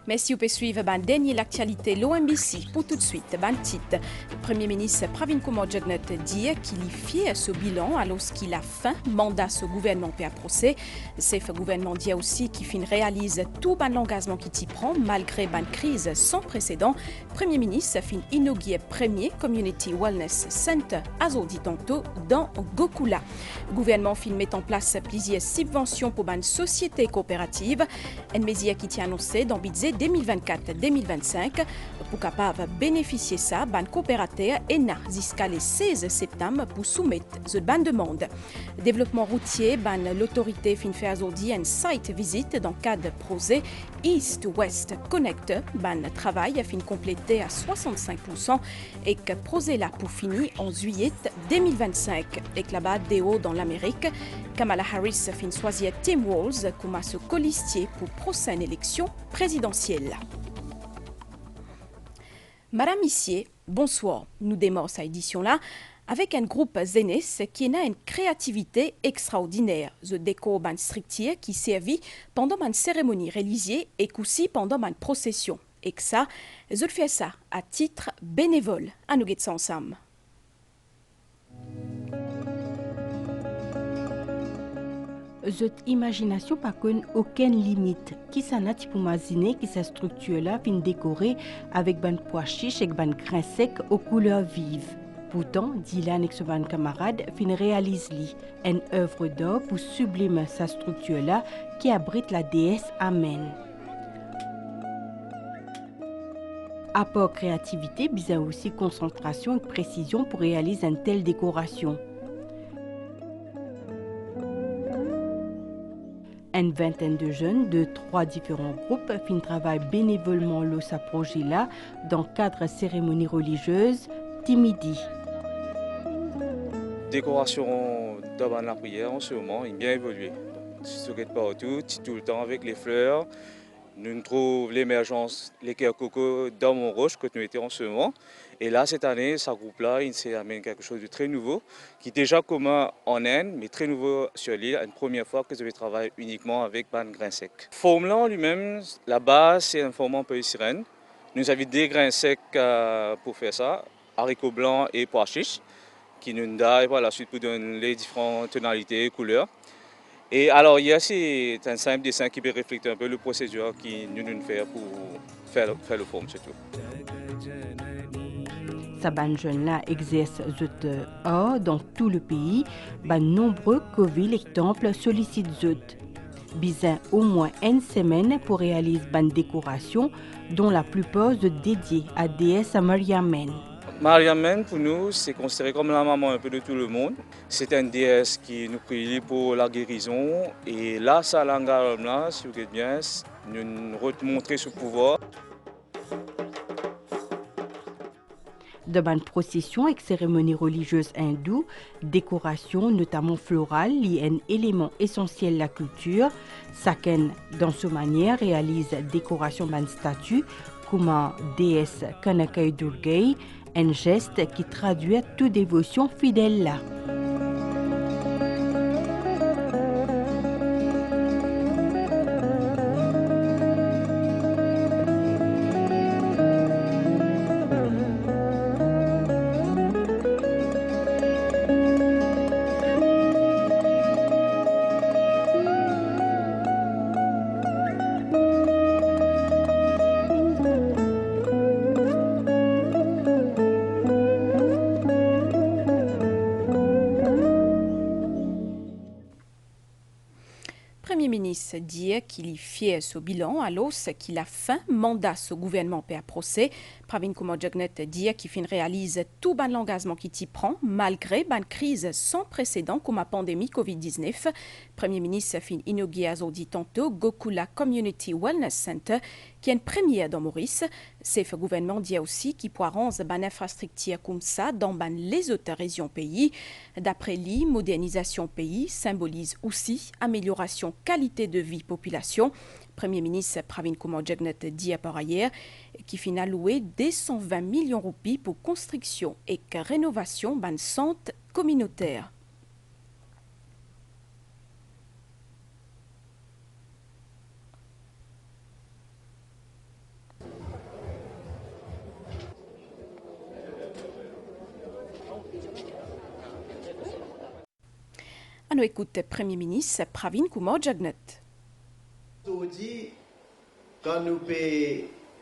Merci, vous pouvez suivre la dernière l'actualité l'OMBC pour tout de suite. Titre. Le Premier ministre Pravin Kumar Jugnauth dit qu'il est fier ce bilan alors qu'il a fin mandat ce gouvernement pour un procès. Ce gouvernement dit aussi qu'il réalise tout l'engagement qu'il y prend malgré une crise sans précédent. Le Premier ministre fin inauguré premier Community Wellness Center à Zoditanto dans Gokula. Le gouvernement fin met en place plusieurs subventions pour une société coopérative. Une mesure qui est annoncée dans le budget 2024-2025 pour capable bénéficier ça ban coopérateur ENA jusqu'à le 16 septembre pour soumettre cette ban demande. Développement routier ban l'autorité fin fait aujourd'hui une site visite dans le cadre projet East-West Connector ban travail fin complété à 65% et que projet là pour finir en juillet 2025 et que là-bas déo dans l'Amérique Kamala Harris fin choisir Tim Walz comme ce colistier pour prochaine élection présidentielle. Madame Missier, bonsoir. Nous démarrons cette édition-là avec un groupe Zenes qui a une créativité extraordinaire. The décor ban strictier qui servit pendant une cérémonie religieuse et aussi pendant une procession. Et que ça, je fais ça à titre bénévole. À nous guetter ça ensemble. Cette imagination pas connaît aucune limite. Qui s'en a pour imaginer que cette structure-là vient décorée avec ban pois chiche et ban grain sec aux couleurs vives. Pourtant, Dylan et son camarade fin réalisent une œuvre d'art pour sublimer sa structure-là qui abrite la déesse Amen. Apport créativité, bien aussi concentration et précision pour réaliser une telle décoration. Une vingtaine de jeunes de 3 différents groupes fin travaillent bénévolement ce projet-là dans le cadre de cérémonies religieuses Timidi. Décoration dans la prière en ce moment est bien évoluée. Se guette partout, tout le temps avec les fleurs. Nous trouvons l'émergence, les cœurs coco dans Montrouge que nous étions en ce moment. Et là, cette année, ce groupe-là, il s'est amené quelque chose de très nouveau, qui est déjà commun en Inde, mais très nouveau sur l'île. Une première fois que je vais travailler uniquement avec ban grain sec. Forme-là en lui-même, la base, c'est un format un peu sirène. Nous avons des grains secs pour faire ça, haricots blancs et pois chiches, qui nous donnent par la suite pour donner les différentes tonalités et couleurs. Et alors, il y a c'est un simple dessin qui peut refléter un peu le procédure qui nous fait pour faire le forme, c'est tout. Ces jeunes-là exercent cet art dans tout le pays. Nombreux villes et temples sollicitent zut. Bizarre au moins une semaine pour réaliser une décoration dont la plupart sont dédiées à déesse Mariamen. Mariamen, pour nous, c'est considéré comme la maman un peu de tout le monde. C'est une déesse qui nous prie pour la guérison. Et là, ça, là, si vous voulez bien, nous montrer ce pouvoir. De bonnes processions et cérémonies religieuses hindoues, décoration notamment florale, liée un élément essentiel de la culture. Chacun, dans sa manière, réalise décoration d'une statue comme un déesse Kanakai Durgai, un geste qui traduit toute dévotion fidèle là. Le Premier ministre dit qu'il est fier ce bilan alors qu'il a fin mandat ce gouvernement pour un procès. Pravin Kumar Jugnauth dit qu'il réalise tout l'engagement qu'il y prend malgré une crise sans précédent comme la pandémie Covid-19. Le Premier ministre fin inauguré aujourd'hui tantôt Gokula Community Wellness Center qui est une première dans Maurice. Le gouvernement dit aussi qu'il pourra rendre une infrastructure comme ça dans les autres régions pays. D'après lui, modernisation pays symbolise aussi amélioration qualité de vie population. Premier ministre Pravin Kumar Jugnauth dit par ailleurs qu'il a alloué 220 millions de roupies pour construction et rénovation d'un centre communautaire. On écoute Premier ministre Pravin Kumar Jagnat. Aujourd'hui, quand nous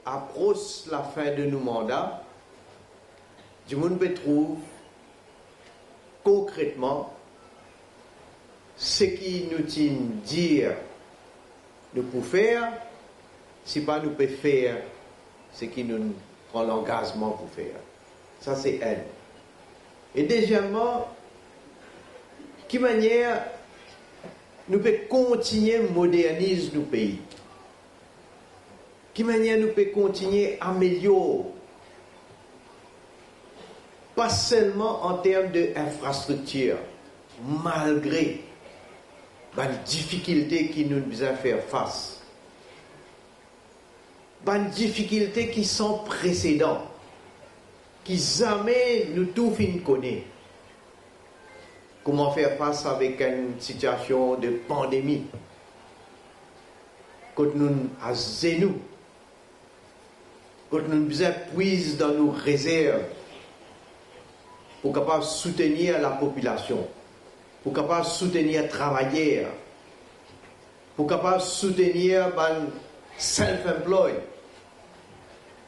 approchons la fin de nos mandats, du monde peut trouver concrètement ce qui nous tient dire nous pouvons faire, si pas nous pouvons faire ce qui nous prend l'engagement pour faire. Ça c'est elle. Et deuxièmement, quelle manière nous pouvons continuer à moderniser nos pays? Quelle manière nous pouvons continuer à améliorer? Pas seulement en termes d'infrastructure, malgré les difficultés qui nous ont faire face. Les difficultés qui sont précédentes, qui jamais nous tous connaissons. Comment faire face avec une situation de pandémie? Quand nous à genoux, quand nous nous puisons dans nos réserves pour capable soutenir la population, pour capable soutenir les travailleurs, pour capable soutenir les self-employed,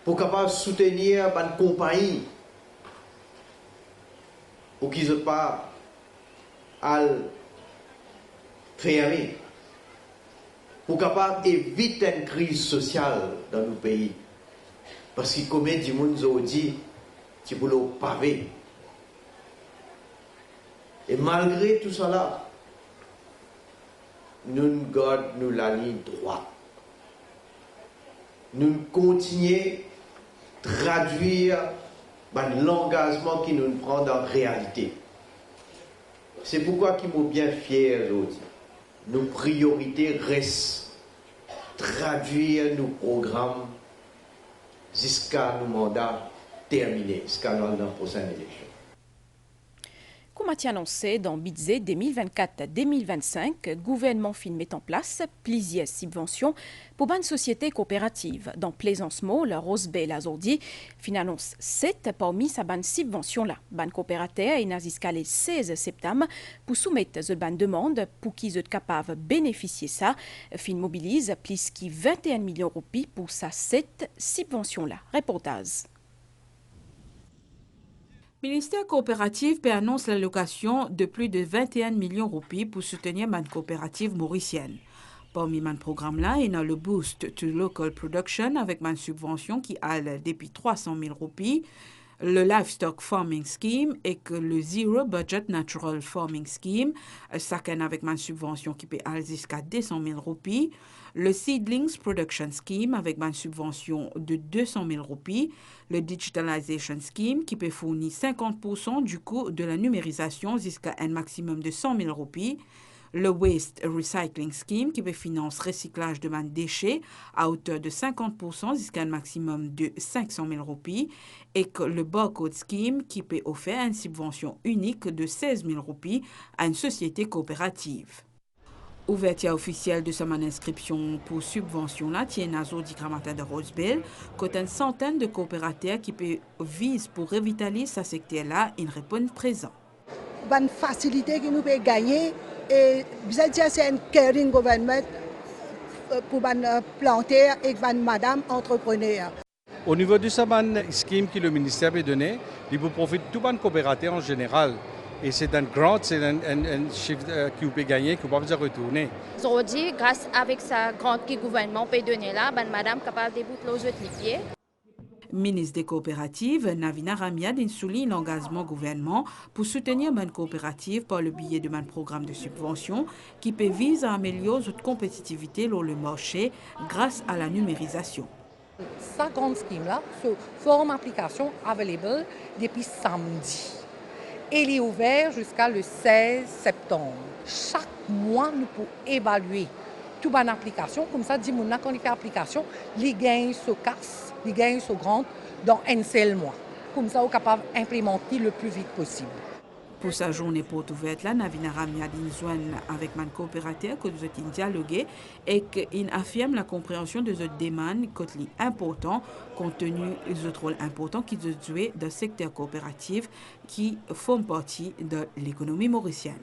pour capable soutenir les compagnies, pour qu'ils ne soient pas à fermer, pour capable éviter une crise sociale dans nos pays. Parce que comme du monde aujourd'hui, tu peux le pavé. Et malgré tout cela, nous gardons la ligne droite. Nous continuons à traduire l'engagement qui nous prend en réalité. C'est pourquoi nous sommes bien fiers aujourd'hui. Nos priorités restent traduire nos programmes jusqu'à nos mandats terminés, jusqu'à la prochaine élection. Comme a annoncé dans budget 2024-2025, le gouvernement fin met en place plusieurs subventions pour une société coopérative. Dans Plaisance-Mot, le Rosebel Azordi fin annonce 7 parmi sa ban subvention-là. Ban coopérateur est jusqu'à le 16 septembre pour soumettre cette ban demande pour qu'ils soient capables de bénéficier ça. Fin mobilise plus que 21 millions de roupies pour sa 7 subventions-là. Reportage. Le ministère coopératif annonce l'allocation de plus de 21 millions de roupies pour soutenir les coopératives mauriciennes. Parmi les programmes-là, il y a le Boost to Local Production avec une subvention qui a depuis 300 000 roupies, le Livestock Farming Scheme et que le Zero Budget Natural Farming Scheme, chacun avec une subvention qui peut aller jusqu'à 200 000 roupies, le Seedlings Production Scheme avec une subvention de 200 000 roupies, le Digitalization Scheme qui peut fournir 50% du coût de la numérisation jusqu'à un maximum de 100 000 roupies, le Waste Recycling Scheme qui peut financer le recyclage de déchets à hauteur de 50% jusqu'à un maximum de 500 000 roupies et que le Barcode Scheme qui peut offrir une subvention unique de 16 000 roupies à une société coopérative. Ouverture officielle de son inscription pour subvention là tient à Zodi Gramata de Rosebel, côté une centaine de coopérateurs qui visent pour revitaliser ce secteur là, ils répondent présent. Bonne facilité que nous pouvons gagner et c'est un caring government pour planter et madame entrepreneur. Au niveau du Saman Scheme que le ministère a donné, il vous profite tout le coopérateur en général. Et c'est un grant, c'est un chiffre que vous pouvez gagner, que vous pouvez retourner. Aujourd'hui, grâce avec sa grant que le gouvernement peut donner là, madame est capable de débouter les pieds. Ministre des coopératives, Navina Ramiad souligne l'engagement gouvernement pour soutenir les coopératives par le biais de programme de subvention qui peut viser à améliorer notre compétitivité dans le marché grâce à la numérisation. Sa grande scheme là, se forme application available depuis samedi. Elle est ouverte jusqu'à le 16 septembre. Chaque mois, nous pouvons évaluer toute bonne application. Comme ça, quand on fait application, les gains se cassent, les gains se grandent dans un seul mois. Comme ça, on est capable d'implémenter le plus vite possible. Pour sa journée porte ouverte, là, Navina Ramiad joigne avec man coopérateur que nous avons dialogué et qu'il affirme la compréhension de cette demande qui est important compte tenu des autres rôles importants qui sont joués dans le secteur coopératif qui font partie de l'économie mauricienne.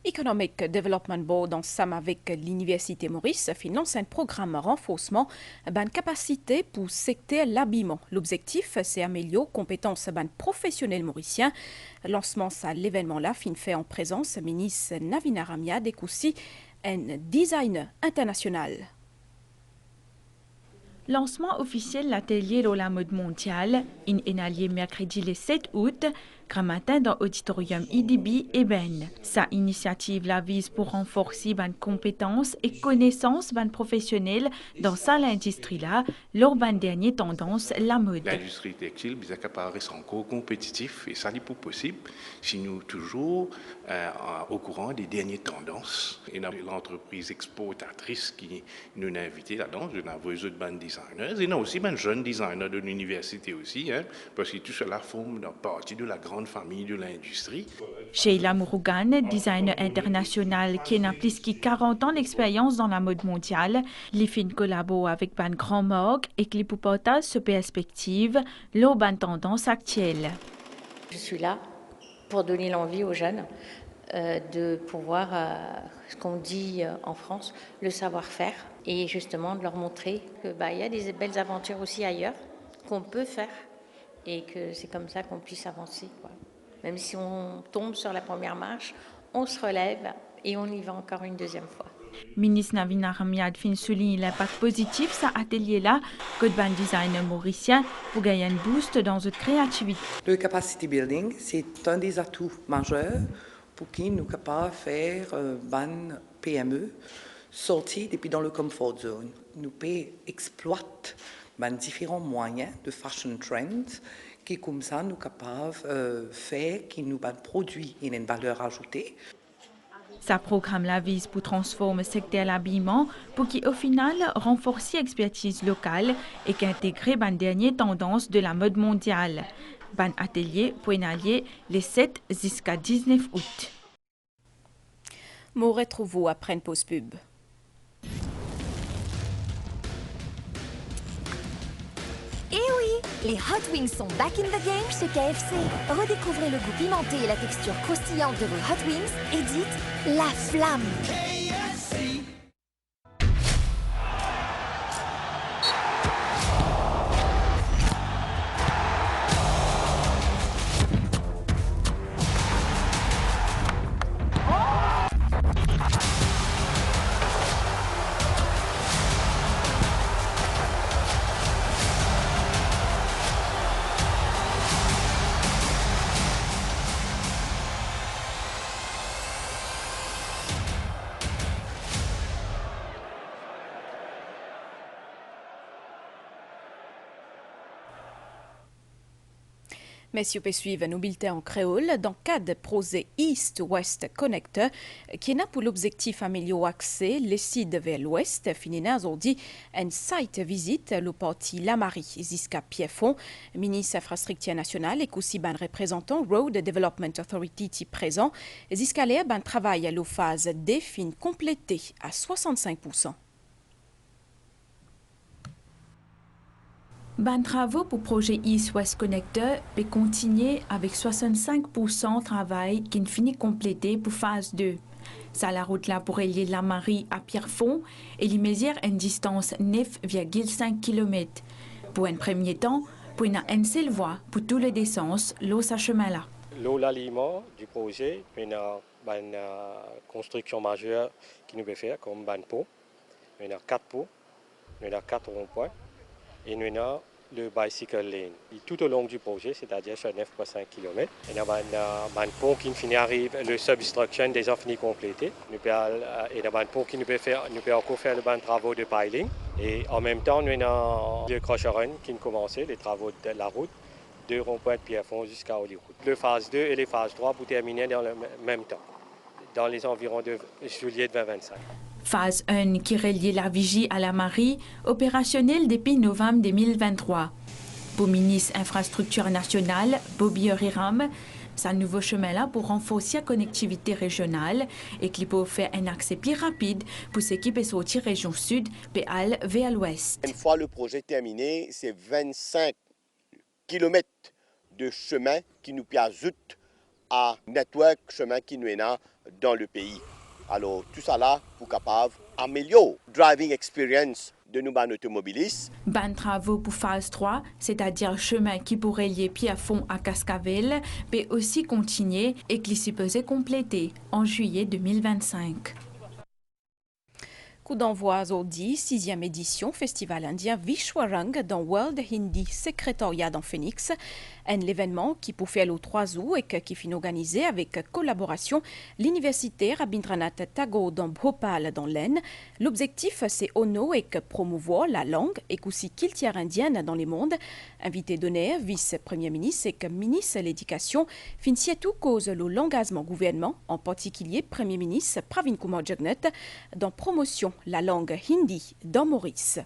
Economic Development Board, ensemble avec l'Université Maurice, finance un programme renforcement de capacité pour secteur l'habillement. L'objectif, c'est améliorer les compétences des professionnels mauriciens. Lancement à l'événement-là, fait en présence ministre Navina Ramiad et aussi un designer international. Lancement officiel l'atelier de la mode mondiale, in allié mercredi le 7 août, grand matin dans l'auditorium IDB et Ben. Sa initiative la vise pour renforcer les compétences et connaissances des professionnels dans cette industrie-là, lors de dernière tendance, la mode. L'industrie textile est capable de rester encore compétitif et ça n'est pas possible si nous toujours au courant des dernières tendances. Et l'entreprise exportatrice qui nous a invités là-dedans, je n'ai besoin de designers et non aussi de jeunes designers de l'université aussi, parce que tout cela forme partie de la grande famille de l'industrie. Sheila Murugan, designer international qui a plus de 40 ans d'expérience dans la mode mondiale, les filles collaborent avec ban grand marque et qui pour porter ce perspective l'urban tendance actuelle. Je suis là pour donner l'envie aux jeunes de pouvoir, ce qu'on dit en France, le savoir-faire et justement de leur montrer que y a des belles aventures aussi ailleurs qu'on peut faire et que c'est comme ça qu'on puisse avancer, quoi. Même si on tombe sur la première marche, on se relève et on y va encore une deuxième fois. Ministre Navina Ramiad souligne l'impact positif de cet atelier-là que de designers mauriciens pour gagner un boost dans notre créativité. Le capacity building, c'est un des atouts majeurs pour qui nous sommes capables de faire ban PME sortir depuis dans le comfort zone. Nous pouvons exploiter différents moyens de fashion trends qui comme ça nous capables de faire qui nous produit une valeur ajoutée. Ça programme la vise pour transformer le secteur de l'habillement pour qu'au final renforce l'expertise locale et qu'intégrer les dernières tendances de la mode mondiale. Ban atelier pour allier les 7 jusqu'à 19 août. Nous retrouvons après une pause pub. Eh oui, les Hot Wings sont back in the game chez KFC. Redécouvrez le goût pimenté et la texture croustillante de vos Hot Wings et dites la flamme. KFC. Messieurs, peut suivre nos bulletins en créole dans le cadre du projet East-West Connector qui a pour l'objectif d'améliorer l'accès les sites vers l'ouest. Finina aujourd'hui une site visite le parti La Marie jusqu'à Pierrefonds. Ministre infrastructure nationale et aussi un représentant Road Development Authority qui présent. Jusqu'à là, un travail à la phase D fin complété à 65%. Les travaux pour le projet East-West Connector peut continuer avec 65% de travail qui finit complété pour phase 2. Ça la route là pour relier La Marie à Pierrefonds et il mesure une distance 9,5 km. Pour un premier temps, pour une seule voie pour tous les descentes, l'eau sa chemin là. L'aliment du projet, il y a une construction majeure qui nous peut faire comme un pot. Il y a 4 pots, il y a 4 ronds-points. Et nous avons le bicycle lane. Et tout au long du projet, c'est-à-dire sur 9,5 km, il y a un pont qui finit arrive, le substruction déjà fini complété. Il y a un pont qui nous peut encore faire les travaux de piling. Et en même temps, nous avons le crocheron qui ont commencé, les travaux de la route, de rond-point de Pierrefonds jusqu'à Hollywood. Le phase 2 et les phases 3 pour terminer dans le même temps, dans les environs de juillet 2025. Phase 1 qui relie la Vigie à la Marie, opérationnelle depuis novembre 2023. Pour le ministre Infrastructure nationale, Bobby Riram, c'est un nouveau chemin-là pour renforcer la connectivité régionale et qui peut faire un accès plus rapide pour ceux qui peuvent sortir région sud et aller vers l'ouest. Une fois le projet terminé, c'est 25 km de chemin qui nous permettent à network chemin qui nous est là dans le pays. Alors tout ça là pour capable améliorer driving experience de nos automobilistes. Ban travaux pour phase 3, c'est-à-dire chemin qui pourrait lier Pierrefonds à Cascavel, peut aussi continuer et qui s'y peut compléter en juillet 2025. Coup d'envoi aujourd'hui, 6e édition Festival indien Vishwarang dans World Hindi Secretariat dans Phoenix. Un événement qui peut faire le 3 août et qui finit organisé avec collaboration l'Université Rabindranath Tagore dans Bhopal dans l'Aisne. L'objectif, c'est honorer et promouvoir la langue et aussi culture indienne dans le monde. Invité d'honneur, vice-premier ministre et ministre de l'Éducation, finit tout cause l'engagement gouvernement, en particulier Premier ministre Pravin Kumar Jagnnath, dans promotion la langue hindi dans Maurice.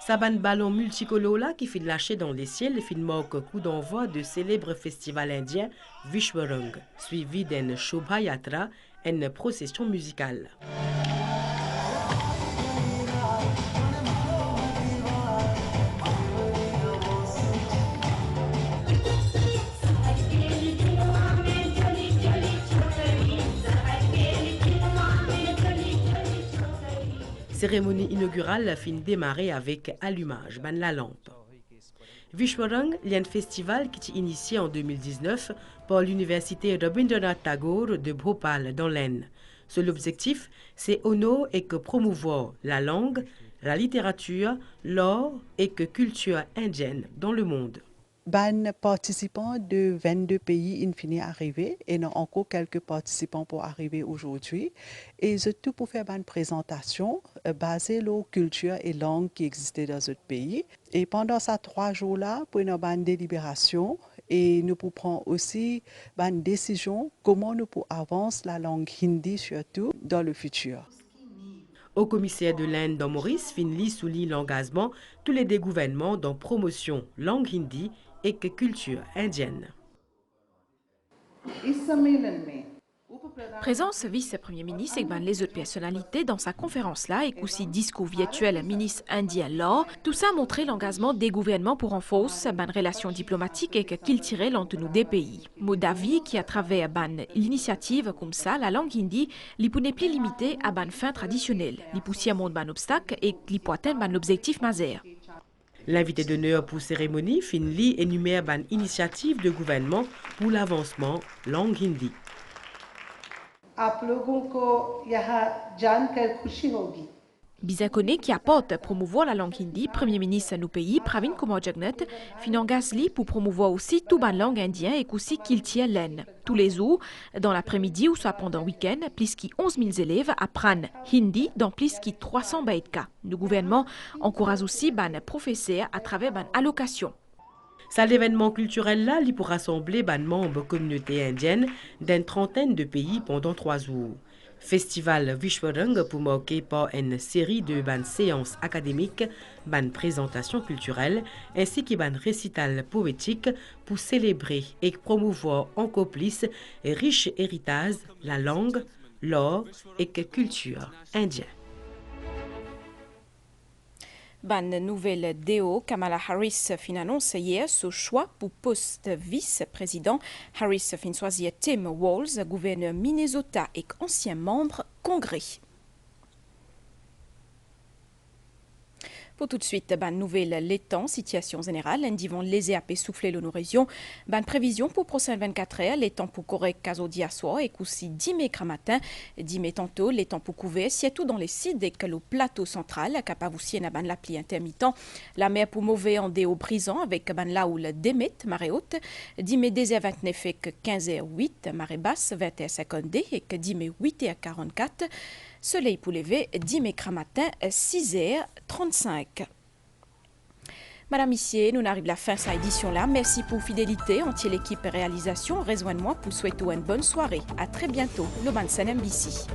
Saban ballon multicolore là qui fait lâcher dans les ciels fin marque coup d'envoi de célèbre festival indien Vishwarang, suivi d'une Shobha Yatra, une procession musicale. Cérémonie inaugurale fin démarrée avec allumage ban la lampe. Vishwarang est un festival qui est initié en 2019 par l'université Rabindranath Tagore de Bhopal dans l'Aisne. Seul objectif, c'est honorer et promouvoir la langue, la littérature, l'art et la culture indienne dans le monde. Ban participants de 22 pays in fini arrivés et il y a encore quelques participants pour arriver aujourd'hui. Et c'est tout pour faire une présentation basée sur la culture et langue qui existaient dans ce pays. Et pendant ces 3 jours-là, pour une délibération et nous pouvons aussi une décision comment nous pouvons avancer la langue hindi surtout dans le futur. Au commissaire de l'Inde dans Maurice, Finley souligne l'engagement tous les deux gouvernements dans promotion langue hindi et que culture indienne. Présence vice-premier ministre et les autres personnalités dans sa conférence-là et aussi discours virtuel ministre indien là, tout ça a montré l'engagement des gouvernements pour renforcer une relation diplomatique et qu'il tirait entre nous des pays. Moldavie qui à travers l'initiative comme ça, la langue hindi, li n'est plus limitée à une fin traditionnelle, li pousser à un obstacle et li peut atteindre un objectif majeur. L'invité d'honneur pour cérémonie, Finley énumère une initiative de gouvernement pour l'avancement langue hindi. Bizakone qui apporte promouvoir la langue hindi, Premier ministre de nos pays, Pravin Kumar Jagnnath, finance pour promouvoir aussi toute la langue indienne et aussi qu'il tient l'Aisne. Tous les jours, dans l'après-midi ou soit pendant le week-end, plus de 11 000 élèves apprennent hindi dans plus de 300 baïtka. Le gouvernement encourage aussi les professeurs à travers une allocation. C'est l'événement culturel là, il pour rassembler les membres de la communauté indienne d'une trentaine de pays pendant 3 jours. Festival Vishwarang pour marquer par une série de séances académiques, présentations culturelles ainsi que récitals poétiques pour célébrer et promouvoir encore plus riche héritage, la langue, l'art et la culture indienne. Ban nouvelle DO, Kamala Harris fin annonce hier ce choix pour poste vice-président. Harris fin choisir Tim Walz, gouverneur Minnesota et ancien membre Congrès. Pour tout de suite, ban nouvelle l'étang, situation générale, lundi vont léger à souffler le région. Ban prévision pour prochaine 24 heures, l'étang pour correct casodi à soir et aussi 10 mai matin, 10 mai tantôt, l'étang pour couvert, surtout dans les sites et que le plateau central, capable aussi na ban la pluie intermittent. La mer pour mauvais en déo brisant avec ban là où le démet, marée haute, 10 mai 2h29 et que 15h08, marée basse, 20h52 et que 10 mai 8h44. Soleil pour lever, 10 mai matin, 6h35. Madame Missier, nous arrivons à la fin de cette édition-là. Merci pour fidélité. Entière l'équipe réalisation. Rejoignez-moi pour souhaiter une bonne soirée. À très bientôt. Le Bansan MBC.